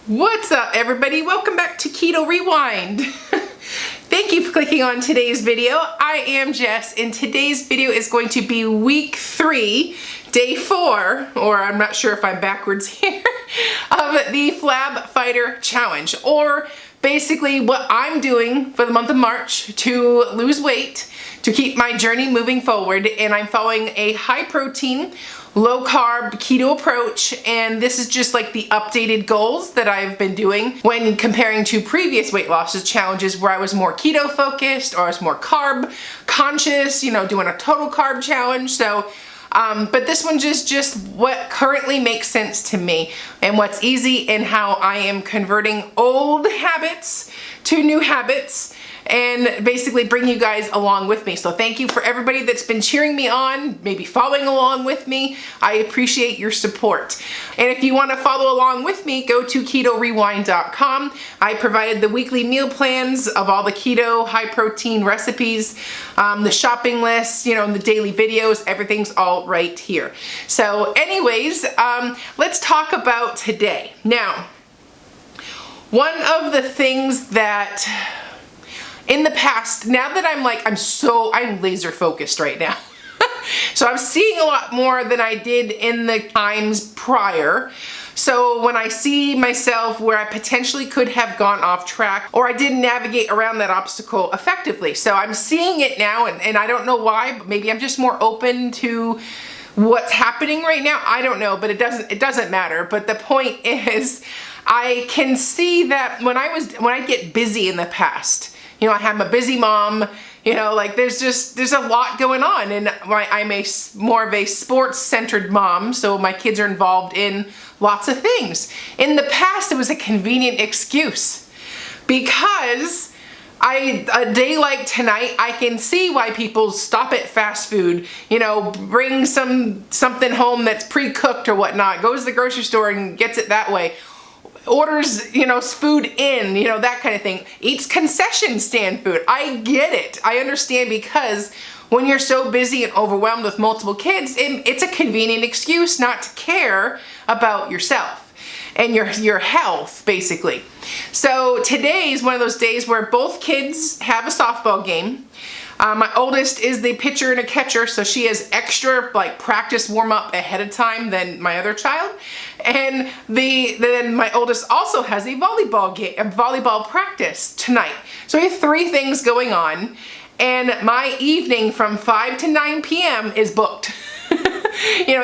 What's up, everybody? Welcome back to Keto Rewind. Thank you for clicking on today's video. I am Jess, and today's video is going to be week 3, day 4, or I'm not sure if I'm backwards here, of the Flab Fighter Challenge, or basically what I'm doing for the month of March to lose weight, to keep my journey moving forward. And I'm following a high protein, low carb keto approach, and this is just like the updated goals that I've been doing when comparing to previous weight loss challenges where I was more keto focused or I was more carb conscious, you know, doing a total carb challenge. So but this one just what currently makes sense to me and what's easy, and how I am converting old habits to new habits and basically bring you guys along with me. So thank you for everybody that's been cheering me on, maybe following along with me. I appreciate your support. And if you want to follow along with me, go to KetoRewind.com. I provided the weekly meal plans of all the keto high protein recipes, the shopping list, you know, the daily videos, everything's all right here. So anyways, let's talk about today. Now, one of the things that in the past, now that I'm laser focused right now. So I'm seeing a lot more than I did in the times prior. So when I see myself where I potentially could have gone off track, or I didn't navigate around that obstacle effectively. So I'm seeing it now, and I don't know why, but maybe I'm just more open to what's happening right now. I don't know, but it doesn't matter. But the point is, I can see that when I get busy in the past, you know, I'm a busy mom, you know, like there's a lot going on, and I'm more of a sports-centered mom, so my kids are involved in lots of things. In the past, it was a convenient excuse, because a day like tonight, I can see why people stop at fast food, you know, bring something home that's pre-cooked or whatnot, goes to the grocery store and gets it that way. Orders, you know, food in, you know, that kind of thing. Eats concession stand food. I get it. I understand, because when you're so busy and overwhelmed with multiple kids, it's a convenient excuse not to care about yourself and your health, basically. So today is one of those days where both kids have a softball game. My oldest is the pitcher and a catcher, so she has extra practice warm up ahead of time than my other child. And then my oldest also has a volleyball practice tonight. So we have 3 things going on, and my evening from 5 to 9 p.m. is booked. You know,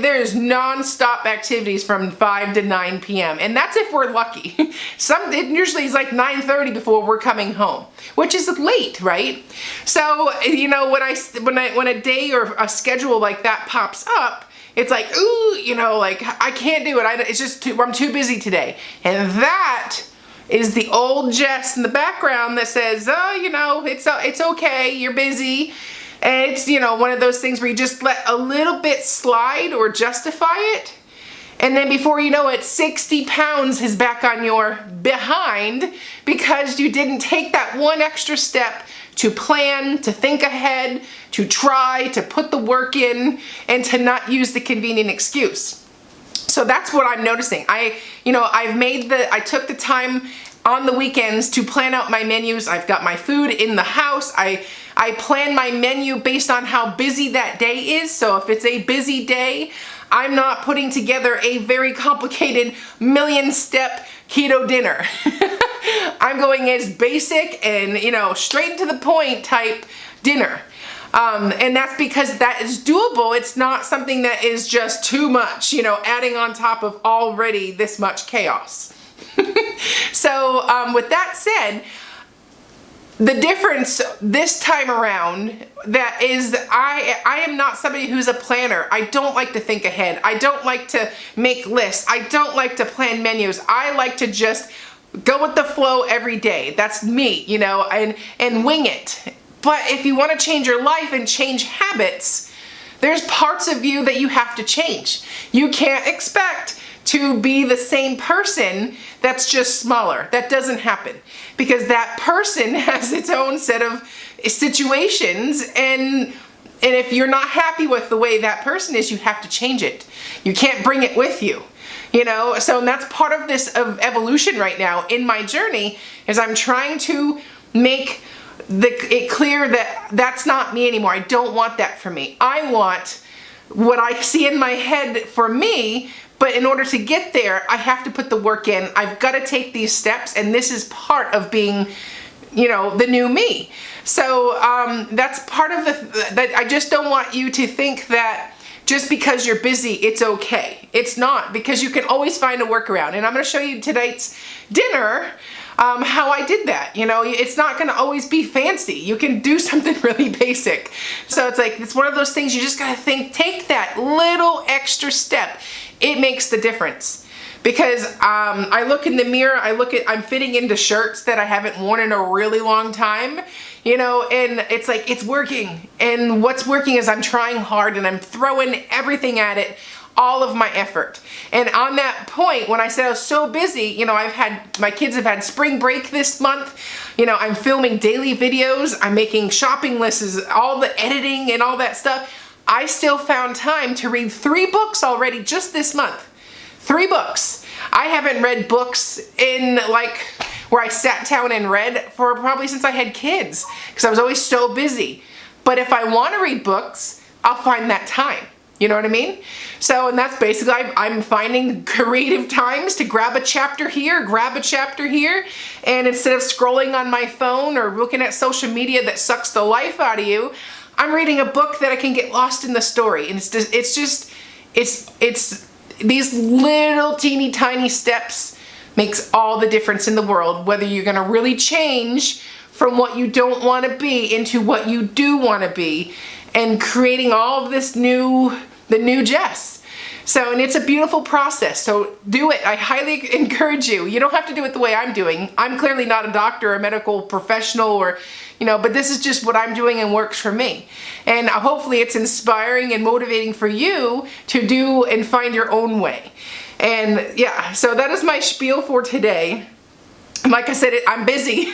there is non-stop activities from 5 to 9 p.m. and that's if we're lucky. It usually is like 9:30 before we're coming home, which is late, right? So, you know, when a day or a schedule like that pops up, it's like, ooh, you know, like I can't do it. It's just I'm too busy today. And that is the old Jess in the background that says, oh, you know, it's okay, you're busy. And it's, you know, one of those things where you just let a little bit slide or justify it. And then before you know it, 60 pounds is back on your behind because you didn't take that one extra step to plan, to think ahead, to try, to put the work in, and to not use the convenient excuse. So that's what I'm noticing. I took the time on the weekends to plan out my menus. I've got my food in the house. I plan my menu based on how busy that day is. So if it's a busy day, I'm not putting together a very complicated million-step keto dinner. I'm going as basic and, you know, straight to the point type dinner. And that's because that is doable. It's not something that is just too much, you know, adding on top of already this much chaos. So with that said, the difference this time around that is I am not somebody who's a planner. I don't like to think ahead. I don't like to make lists. I don't like to plan menus. I like to just go with the flow every day. That's me, you know, and wing it. But if you want to change your life and change habits, there's parts of you that you have to change. You can't expect to be the same person that's just smaller. That doesn't happen, because that person has its own set of situations, and if you're not happy with the way that person is, you have to change it. You can't bring it with you. you know? So and that's part of this evolution right now in my journey, is I'm trying to make it clear that that's not me anymore. I don't want that for me. I want what I see in my head for me, but in order to get there, I have to put the work in. I've got to take these steps, and this is part of being, you know, the new me. So that's part of that. I just don't want you to think that just because you're busy, it's okay. It's not, because you can always find a workaround. And I'm going to show you tonight's dinner, how I did that. You know, it's not going to always be fancy. You can do something really basic. So it's like, it's one of those things you just got to take that little extra step. It makes the difference. Because I look in the mirror, I'm fitting into shirts that I haven't worn in a really long time, you know, and it's like, it's working. And what's working is I'm trying hard and I'm throwing everything at it, all of my effort. And on that point, when I said I was so busy, you know, my kids have had spring break this month. You know, I'm filming daily videos, I'm making shopping lists, all the editing and all that stuff. I still found time to read 3 books already just this month. 3 books. I haven't read books in like where I sat down and read for probably since I had kids, because I was always so busy. But if I want to read books, I'll find that time. You know what I mean? So, and that's basically, I'm finding creative times to grab a chapter here, and instead of scrolling on my phone or looking at social media that sucks the life out of you, I'm reading a book that I can get lost in the story. And it's these little teeny tiny steps makes all the difference in the world, whether you're gonna really change from what you don't want to be into what you do want to be, and creating all of this the new Jess. So, and it's a beautiful process, so do it. I highly encourage you. You don't have to do it the way I'm doing. I'm clearly not a doctor or a medical professional, or, you know, but this is just what I'm doing and works for me. And hopefully it's inspiring and motivating for you to do and find your own way. And yeah, so that is my spiel for today. Like I said, I'm busy,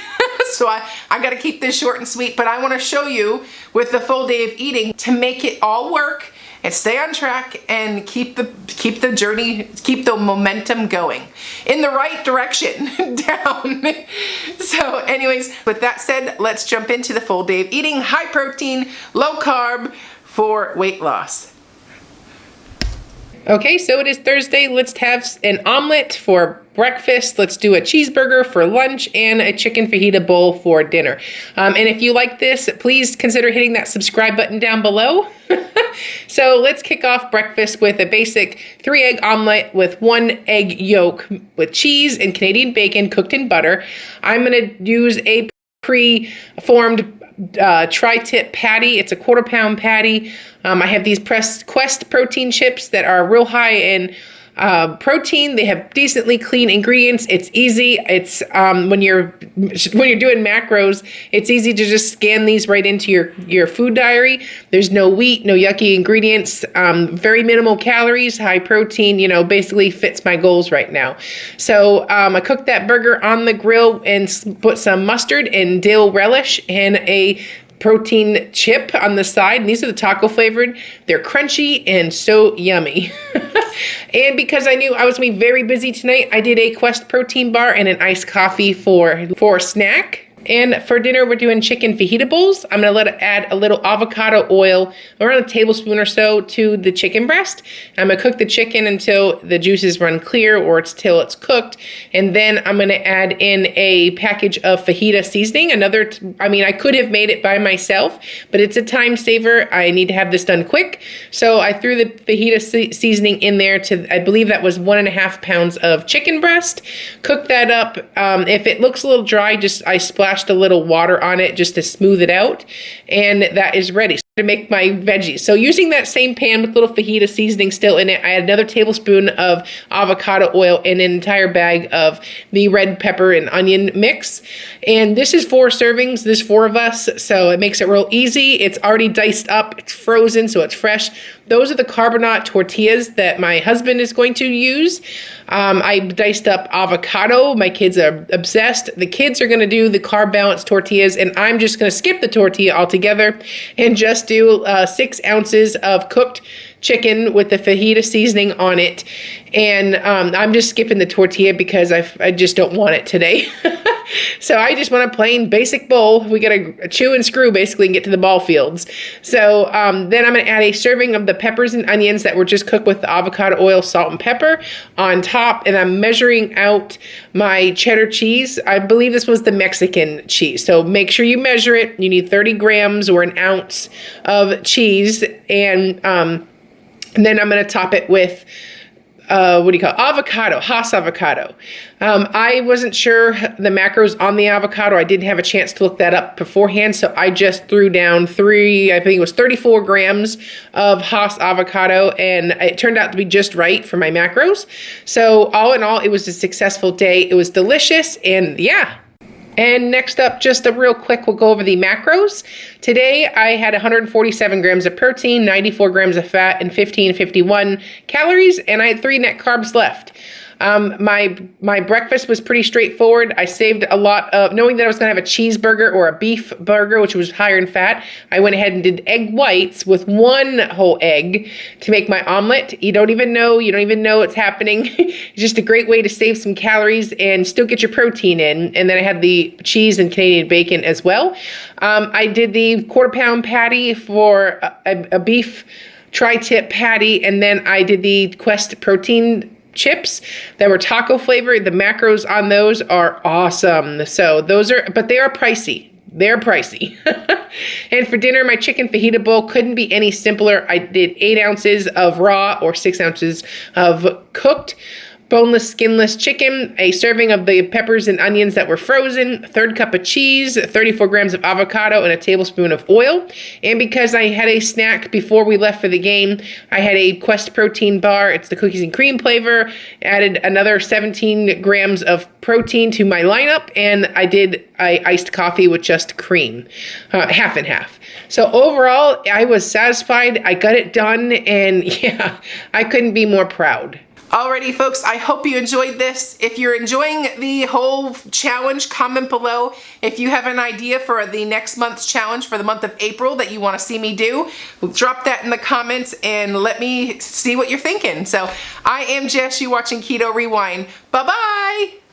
so I got to keep this short and sweet, but I want to show you with the full day of eating to make it all work and stay on track and keep the journey, keep the momentum going in the right direction down. So anyways, with that said, let's jump into the full day of eating. High protein, low carb for weight loss. Okay, so it is Thursday. Let's have an omelet for breakfast. Let's do a cheeseburger for lunch and a chicken fajita bowl for dinner. And if you like this, please consider hitting that subscribe button down below. So let's kick off breakfast with a basic 3-egg omelet with 1 egg yolk with cheese and Canadian bacon cooked in butter. I'm going to use a pre-formed tri-tip patty. It's a 1/4 pound patty. I have these Quest protein chips that are real high in protein. They have decently clean ingredients. It's easy. It's when you're doing macros, it's easy to just scan these right into your food diary. There's no wheat, no yucky ingredients, very minimal calories, high protein, you know, basically fits my goals right now. So I cooked that burger on the grill and put some mustard and dill relish and a protein chip on the side. And these are the taco flavored. They're crunchy and so yummy. And because I knew I was going to be very busy tonight, I did a Quest protein bar and an iced coffee for snack. And for dinner, we're doing chicken fajita bowls. I'm going to add a little avocado oil, around a tablespoon or so, to the chicken breast. I'm going to cook the chicken until the juices run clear, or till it's cooked. And then I'm going to add in a package of fajita seasoning. I could have made it by myself, but it's a time saver. I need to have this done quick. So I threw the fajita seasoning in there I believe that was 1.5 pounds of chicken breast. Cook that up. If it looks a little dry, I splashed a little water on it just to smooth it out, and that is ready to make my veggies. So using that same pan with little fajita seasoning still in it, I had another tablespoon of avocado oil and an entire bag of the red pepper and onion mix. And this is 4 servings, there's 4 of us, so it makes it real easy. It's already diced up, it's frozen, so it's fresh. Those are the carbonate tortillas that my husband is going to use. I diced up avocado. My kids are obsessed. The kids are going to do the carb balanced tortillas, and I'm just going to skip the tortilla altogether and just do 6 ounces of cooked chicken with the fajita seasoning on it. And I'm just skipping the tortilla because I just don't want it today. So I just want a plain basic bowl. We gotta chew and screw basically and get to the ball fields. So then I'm gonna add a serving of the peppers and onions that were just cooked with the avocado oil, salt, and pepper on top. And I'm measuring out my cheddar cheese. I believe this was the Mexican cheese. So make sure you measure it. You need 30 grams or an ounce of cheese. And then I'm gonna top it with avocado, Hass avocado. I wasn't sure the macros on the avocado. I didn't have a chance to look that up beforehand, so I just threw down I think it was 34 grams of Hass avocado, and it turned out to be just right for my macros. So all in all, it was a successful day. It was delicious, and yeah. And next up, just a real quick, we'll go over the macros. Today, I had 147 grams of protein, 94 grams of fat, and 51 calories, and I had 3 net carbs left. My breakfast was pretty straightforward. I saved a lot of, knowing that I was going to have a cheeseburger or a beef burger, which was higher in fat, I went ahead and did egg whites with 1 whole egg to make my omelet. You don't even know it's happening. It's just a great way to save some calories and still get your protein in. And then I had the cheese and Canadian bacon as well. I did the 1/4 pound patty for a beef tri-tip patty, and then I did the Quest protein chips that were taco flavored. The macros on those are awesome. So but they are pricey. They're pricey. And for dinner, my chicken fajita bowl couldn't be any simpler. I did 8 ounces of raw or 6 ounces of cooked boneless, skinless chicken, a serving of the peppers and onions that were frozen, 1/3 cup of cheese, 34 grams of avocado, and a tablespoon of oil. And because I had a snack before we left for the game, I had a Quest protein bar. It's the cookies and cream flavor. Added another 17 grams of protein to my lineup, and I iced coffee with just cream, half and half. So overall, I was satisfied. I got it done, and yeah, I couldn't be more proud. Alrighty folks, I hope you enjoyed this. If you're enjoying the whole challenge, comment below. If you have an idea for the next month's challenge for the month of April that you want to see me do, drop that in the comments and let me see what you're thinking. So I am Jess, you watching Keto Rewind. Bye-bye!